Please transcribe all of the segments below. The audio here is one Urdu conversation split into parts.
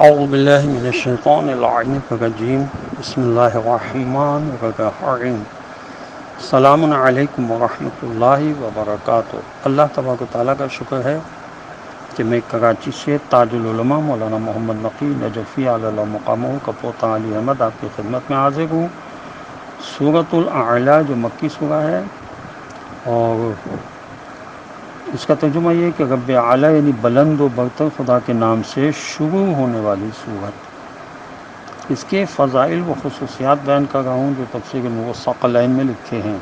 اعوذ باللہ من الشیطان اللعین الرجیم بسم اللہ الرحمن الرحیم السلام علیکم ورحمۃ اللہ وبرکاتہ۔ اللہ تبارک و تعالیٰ کا شکر ہے کہ میں کراچی سے تاج العلماء مولانا محمد نقی نجفی علی مقامہ کا پوتا علی احمد آپ کی خدمت میں حاضر ہوں۔ سورۃ الاعلیٰ جو مکی سورہ ہے، اور اس کا ترجمہ یہ ہے کہ رب اعلیٰ یعنی بلند و برتر خدا کے نام سے شروع ہونے والی سورت۔ اس کے فضائل و خصوصیات بیان کر رہا ہوں جو تفسیر نور الثقلین میں لکھے ہیں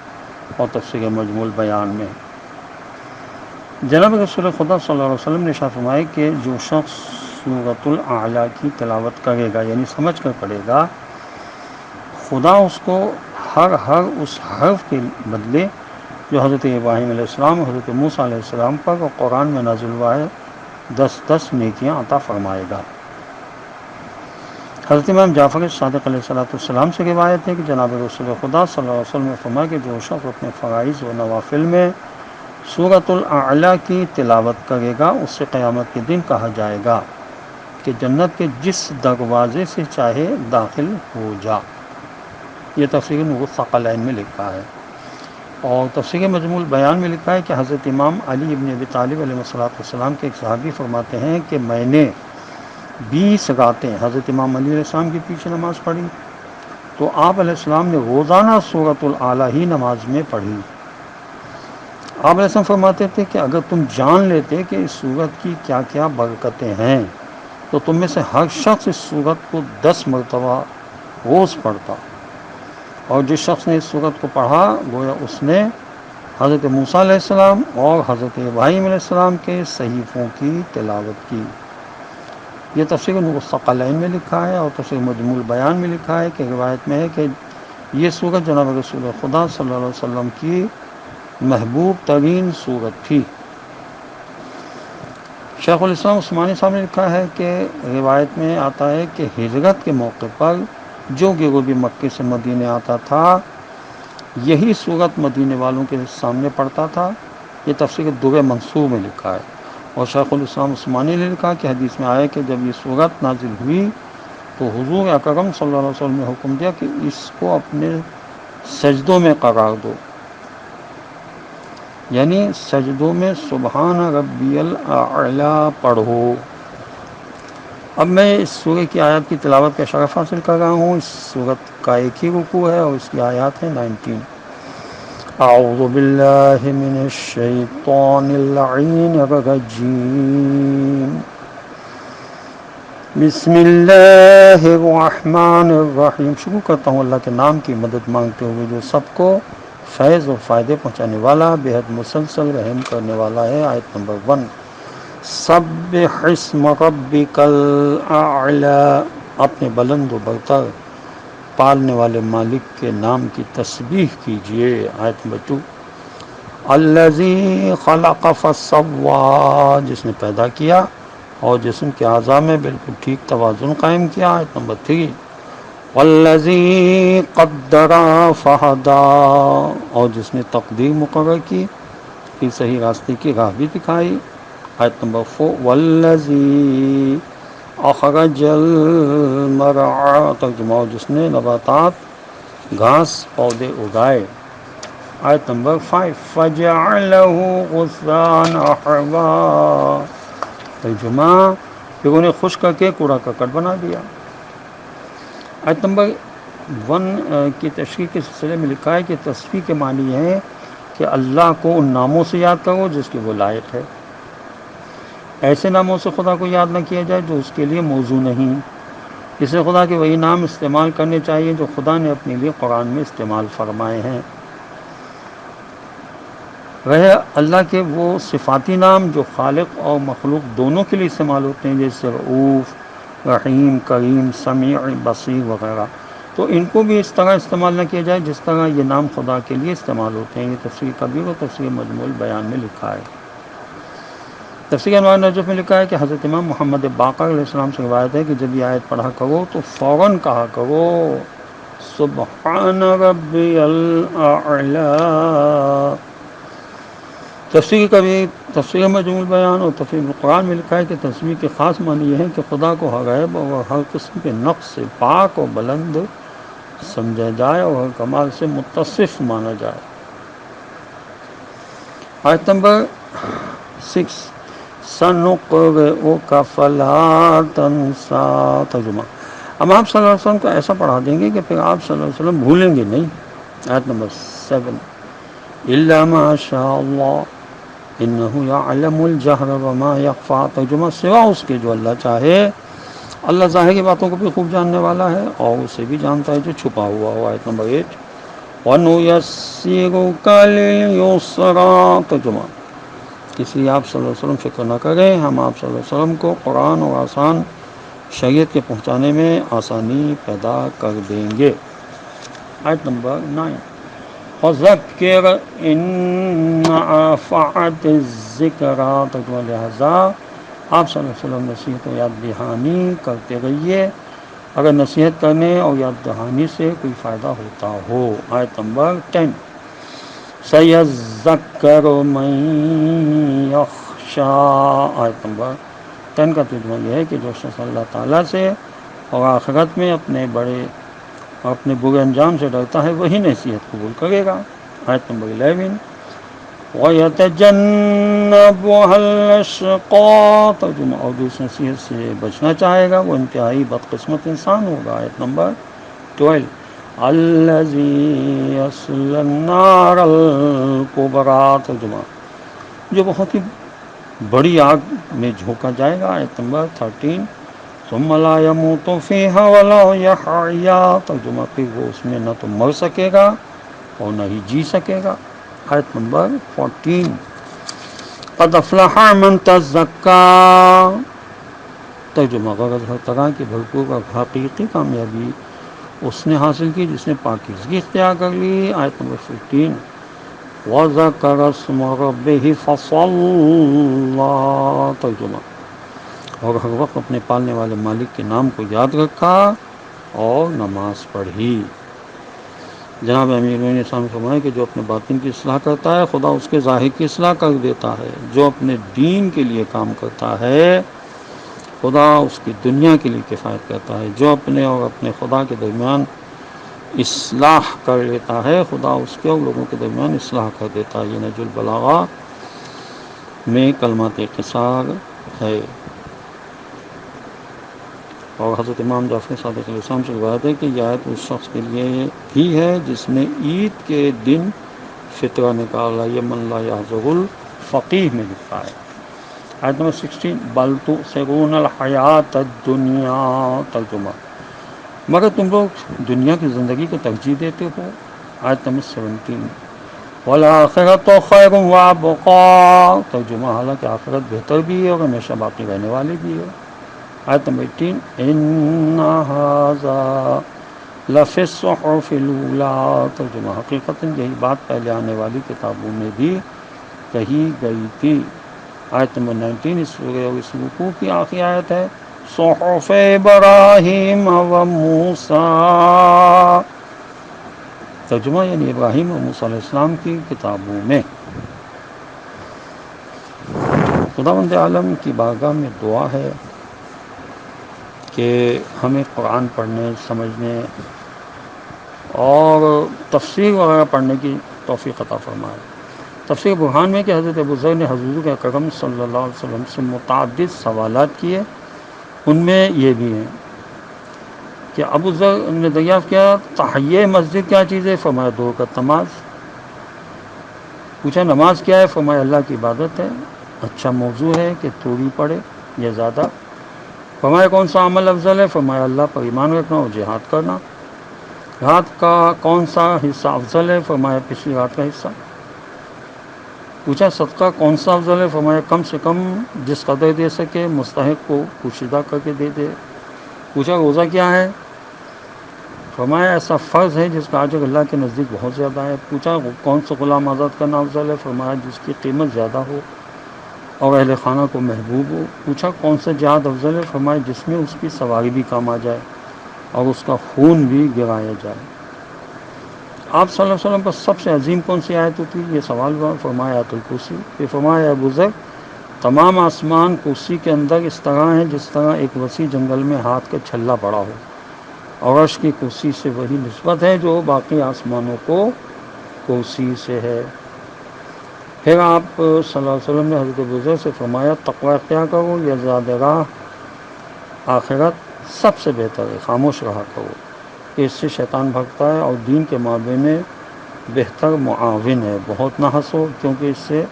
اور تفسیر مجموع البیان میں۔ جناب رسول خدا صلی اللہ علیہ وسلم نے ارشاد فرمایا کہ جو شخص سورۃ الاعلیٰ کی تلاوت کرے گا یعنی سمجھ کر پڑھے گا، خدا اس کو ہر اس حرف کے بدلے جو حضرت ابراہیم علیہ السلام اور حضرت موسیٰ علیہ السلام پر اور قرآن میں نازل ہوا ہے 10 نیکیاں عطا فرمائے گا۔ حضرت امام جعفر صادق علیہ السلام سے روایت ہے کہ جناب رسول خدا صلی اللہ علیہ وسلم نے فرمایا کہ جو شخص اپنے فرائض و نوافل میں سورۃ الاعلیٰ کی تلاوت کرے گا، اس سے قیامت کے دن کہا جائے گا کہ جنت کے جس دروازے سے چاہے داخل ہو جا۔ یہ تفسیر نور الثقلین میں لکھا ہے، اور تفسیر مجموع البیان میں لکھا ہے کہ حضرت امام علی ابن ابی طالب علیہ السلام کے ایک صحابی فرماتے ہیں کہ میں نے 20 راتیں حضرت امام علی علیہ السلام کے پیچھے نماز پڑھی تو آپ علیہ السلام نے روزانہ سورۃ الاعلیٰ ہی نماز میں پڑھی۔ آپ علیہ السلام فرماتے تھے کہ اگر تم جان لیتے کہ اس سورت کی کیا کیا برکتیں ہیں تو تم میں سے ہر شخص اس سورت کو 10 مرتبہ روز پڑھتا، اور جس شخص نے اس سورت کو پڑھا گویا اس نے حضرت موسیٰ علیہ السلام اور حضرت ابراہیم علیہ السلام کے صحیفوں کی تلاوت کی۔ یہ تفسیر نور الثقلین میں لکھا ہے، اور تفسیر مجموع البیان میں لکھا ہے کہ روایت میں ہے کہ یہ سورت جناب رسول خدا صلی اللہ علیہ وسلم کی محبوب ترین سورت تھی۔ شیخ الاسلام عثمانی صاحب نے لکھا ہے کہ روایت میں آتا ہے کہ ہجرت کے موقع پر جو گروہ بھی مکے سے مدینے آتا تھا یہی سورت مدینے والوں کے سامنے پڑھتا تھا۔ یہ تفسیر در منصور میں لکھا ہے، اور شیخ الاسلام عثمانی نے لکھا کہ حدیث میں آیا کہ جب یہ سورت نازل ہوئی تو حضور اکرم صلی اللہ علیہ وسلم نے حکم دیا کہ اس کو اپنے سجدوں میں قرار دو، یعنی سجدوں میں سبحان ربی الاعلیٰ پڑھو۔ اب میں اس سورہ کی آیات کی تلاوت کا شرف حاصل کر رہا ہوں۔ اس سورت کا ایک ہی رکوع ہے اور اس کی آیات ہیں 19۔ اعوذ باللہ من الشیطان اللعین الرجیم، بسم اللہ الرحمن الرحیم۔ شروع کرتا ہوں اللہ کے نام کی مدد مانگتے ہوئے جو سب کو فیض و فائدے پہنچانے والا، بے حد مسلسل رحم کرنے والا ہے۔ آیت نمبر 1، سبح اسم ربک الاعلی، اپنے بلند و برتر پالنے والے مالک کے نام کی تسبیح کیجئے۔ آیت نمبر 2، الذی خلق فسوی، جس نے پیدا کیا اور جسم کے اعضاء میں بالکل ٹھیک توازن قائم کیا۔ آیت نمبر 3، والذی قدر فہدی، اور جس نے تقدیر مقرر کی پھر صحیح راستے کی راہ بھی دکھائی۔ آیت نمبر 4، والذی اخرج المرعی، ترجمہ، جس نے نباتات گھاس پودے اگائے۔ آیت نمبر 5، فجعلہ غثاء احوا، ترجمہ، پھر انہیں خشک کر کے کوڑا کرکٹ بنا دیا۔ آیت نمبر 1 کی تشریح کے سلسلے میں لکھا ہے کہ تسبیح کے معنی ہے کہ اللہ کو ان ناموں سے یاد کرو جس کے وہ لائق ہے۔ ایسے ناموں سے خدا کو یاد نہ کیا جائے جو اس کے لیے موزوں نہیں، اس لیے خدا کے وہی نام استعمال کرنے چاہیے جو خدا نے اپنے لیے قرآن میں استعمال فرمائے ہیں۔ رہے اللہ کے وہ صفاتی نام جو خالق اور مخلوق دونوں کے لیے استعمال ہوتے ہیں، جیسے رؤوف، رحیم، کریم، سمیع، بصیر وغیرہ، تو ان کو بھی اس طرح استعمال نہ کیا جائے جس طرح یہ نام خدا کے لیے استعمال ہوتے ہیں۔ یہ تفسیر کبیر اور تفسیر مجموع البیان میں لکھا ہے۔ تفسیر انوار نجف میں لکھا ہے کہ حضرت امام محمد باقر علیہ السلام سے روایت ہے کہ جب یہ آیت پڑھا کرو تو فوراً کہا کرو سبحان ربی الاعلی، تفسیر مجموع البیان اور تفسیر القرآن میں لکھا ہے کہ تسبیح کے خاص معنی یہ ہے کہ خدا کو ہر عیب اور ہر قسم کے نقص سے پاک اور بلند سمجھا جائے اور ہر کمال سے متصف مانا جائے۔ آیت نمبر 6 سنقرئک فلا تنسا، ترجمہ۔ اب آپ صلی اللہ علیہ وسلم کو ایسا پڑھا دیں گے کہ پھر آپ صلی اللہ علیہ وسلم بھولیں گے نہیں۔ آیت نمبر 7 الا ما شاء اللہ انہ یعلم الجہر وما یخفی، ترجمہ سوا اس کے جو اللہ چاہے۔ اللہ ظاہر کی باتوں کو بھی خوب جاننے والا ہے اور اسے بھی جانتا ہے جو چھپا ہوا ہو۔ آیت نمبر 8 وَنُيَسِّرُكَ لِلْيُسْرَىٰ، ترجمہ۔ اس لیے آپ صلی اللہ علیہ وسلم فکر نہ کریں، ہم آپ صلی اللہ علیہ وسلم کو قرآن اور آسان شریعت کے پہنچانے میں آسانی پیدا کر دیں گے۔ آیت نمبر 9 وَذَكِّرْ إِن نَّفَعَتِ الذِّكْرَىٰ، ترجمہ۔ لہٰذا آپ صلی اللہ علیہ وسلم نصیحت و یاد دہانی کرتے رہیے اگر نصیحت کرنے اور یاد دہانی سے کوئی فائدہ ہوتا ہو۔ آیت نمبر 10 سَيَذَّكَّرُ مَن يَخْشَىٰ، آیت نمبر 10 کا ترجمہ یہ ہے کہ جو شخص اللہ تعالیٰ سے اور آخرت میں اپنے برے انجام سے ڈرتا ہے وہی نصیحت قبول کرے گا۔ آیت نمبر 11 وَيَتَجَنَّبُهَا الْأَشْقَىٰ، ترجمہ۔ اور جو اس نصیحت سے بچنا چاہے گا وہ انتہائی بدقسمت انسان ہوگا۔ آیت نمبر 12 الَّذِي يَصْلَى النَّارَ الْكُبْرىٰ، ترجمہ۔ جو بہت ہی بڑی آگ میں جھونکا جائے گا۔ آیت نمبر 13 ثُمَّ لَا يَمُوتُ فِيهَا وَلَا يَحْيَىٰ، ترجمہ۔ پھر وہ اس میں نہ تو مر سکے گا اور نہ ہی جی سکے گا۔ آیت نمبر 14 قد افلح من تزکیٰ، ترجمہ۔ غرض ہر طرح کی بھرپور اور حقیقی کامیابی اس نے حاصل کی جس نے پاکیزگی اختیار کر لی۔ آیت نمبر 15 وَذَكَرَ اسْمَ رَبِّهِ فَصَلَّىٰ، ترجمہ۔ اور ہر وقت اپنے پالنے والے مالک کے نام کو یاد رکھا اور نماز پڑھی۔ جناب امیر المومنین نے سامنے فرمایا کہ جو اپنے باطن کی اصلاح کرتا ہے خدا اس کے ظاہر کی اصلاح کر دیتا ہے، جو اپنے دین کے لیے کام کرتا ہے خدا اس کی دنیا کے لیے کفایت کرتا ہے، جو اپنے اور اپنے خدا کے درمیان اصلاح کر لیتا ہے خدا اس کے اور لوگوں کے درمیان اصلاح کر دیتا ہے۔ یہ نہج البلاغہ میں کلمات قصار ہے۔ اور حضرت امام جعفر صادق علیہ السلام سے روایت ہے کہ یہ آیت اس شخص کے لیے ہی ہے جس نے عید کے دن فطرہ نکالا، یہ من لا یحضر الفقیہ میں لکھا ہے۔ آیت نمبر 16 بل تؤثرون الحیات الدنیا، ترجمہ۔ مگر تم لوگ دنیا کی زندگی کو ترجیح دیتے ہو۔ آیت نمبر 17 والآخرۃ خیر وابقیٰ، ترجمہ۔ حالانکہ آخرت بہتر بھی ہے اور ہمیشہ باقی رہنے والی بھی ہے۔ آیت نمبر 18 ان ھذا لفی الصحف الاولیٰ، ترجمہ۔ حقیقتاً یہی بات پہلے آنے والی کتابوں میں بھی کہی گئی تھی۔ آیت نمبر 19 اس سورہ اور اس رکوع کی آخری آیت ہے صحف ابراہیم و موسیٰ، ترجمہ، یعنی ابراہیم اور موسیٰ علیہ السلام کی کتابوں میں۔ خداوند عالم کی بارگاہ میں دعا ہے کہ ہمیں قرآن پڑھنے، سمجھنے اور تفسیر وغیرہ پڑھنے کی توفیق عطا فرمائے۔ تفسیر برہان میں کہ حضرت ابو ذر نے حضور اکرم صلی اللہ علیہ وسلم سے متعدد سوالات کیے، ان میں یہ بھی ہیں کہ ابو ذر نے دریافت کیا تحیہ مسجد کیا چیز ہے؟ فرمایا 2 رکعت نماز۔ پوچھا نماز کیا ہے؟ فرمایا اللہ کی عبادت ہے۔ اچھا موضوع ہے کہ تھوڑی پڑھے یا زیادہ؟ فرمایا کون سا عمل افضل ہے؟ فرمایا اللہ پر ایمان رکھنا اور جہاد کرنا۔ رات کا کون سا حصہ افضل ہے؟ فرمایا پچھلی رات کا حصہ۔ پوچھا صدقہ کون سا افضل ہے؟ فرمایا کم سے کم جس قدر دے سکے مستحق کو پوشیدہ کر کے دے دے۔ پوچھا روزہ کیا ہے؟ فرمایا ایسا فرض ہے جس کا اجر اللہ کے نزدیک بہت زیادہ ہے۔ پوچھا کون سا غلام آزاد کرنا افضل ہے؟ فرمایا جس کی قیمت زیادہ ہو اور اہل خانہ کو محبوب ہو۔ پوچھا کون سا جہاد افضل ہے؟ فرمایا جس میں اس کی سواری بھی کام آ جائے اور اس کا خون بھی گرایا جائے۔ آپ صلی اللہ علیہ وسلم پر سب سے عظیم کون سی آیت ہوتی ہے؟ یہ سوال ہوا. فرمایا آیت الکرسی. پھر فرمایا اے بزرگ تمام آسمان کرسی کے اندر اس طرح ہیں جس طرح ایک وسیع جنگل میں ہاتھ کا چھلا پڑا ہو. عرش کی کرسی سے وہی نسبت ہے جو باقی آسمانوں کو کرسی سے ہے. پھر آپ صلی اللہ علیہ وسلم نے حضرت بزرگ سے فرمایا تقوی اختیار کرو، یہ زیادہ راہ آخرت سب سے بہتر ہے. خاموش رہا کرو کہ اس سے شیطان بھگتا ہے اور دین کے معاملے میں بہتر معاون ہے. بہت نہ ہنسو کیونکہ اس سے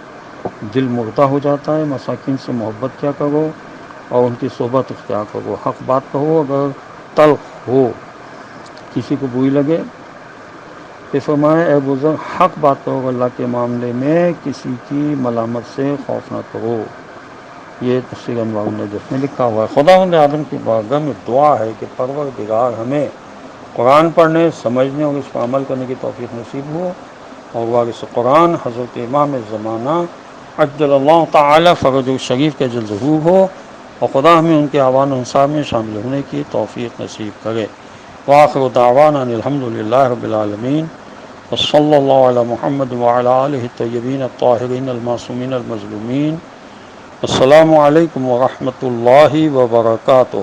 دل مردہ ہو جاتا ہے. مساکین سے محبت کیا کرو اور ان کی صحبت اختیار کرو. حق بات کہو اگر تلخ ہو، کسی کو بری لگے. پھر فرمایا اے بزرگ حق بات کرو اللہ کے معاملے میں کسی کی ملامت سے خوف نہ کرو. یہ تفسیر انوار النجف میں لکھا ہوا ہے. خداوند عالم کی بارگاہ میں دعا ہے کہ پروردگار ہمیں قرآن پڑھنے، سمجھنے اور اس پر عمل کرنے کی توفیق نصیب ہو، اور وارث قرآن حضرت امام زمانہ عجل اللہ تعالی فرج الشریف کے جلد ظہور ہو، اور خدا ہمیں ان کے اعوان و انصار میں شامل ہونے کی توفیق نصیب کرے. وآخر دعوانا ان الحمد للہ رب العالمین، وصلی اللہ علی محمد وعلی آلہ الطیبین الطاہرین المعصومین المظلومین. السلام علیکم ورحمۃ اللہ وبرکاتہ.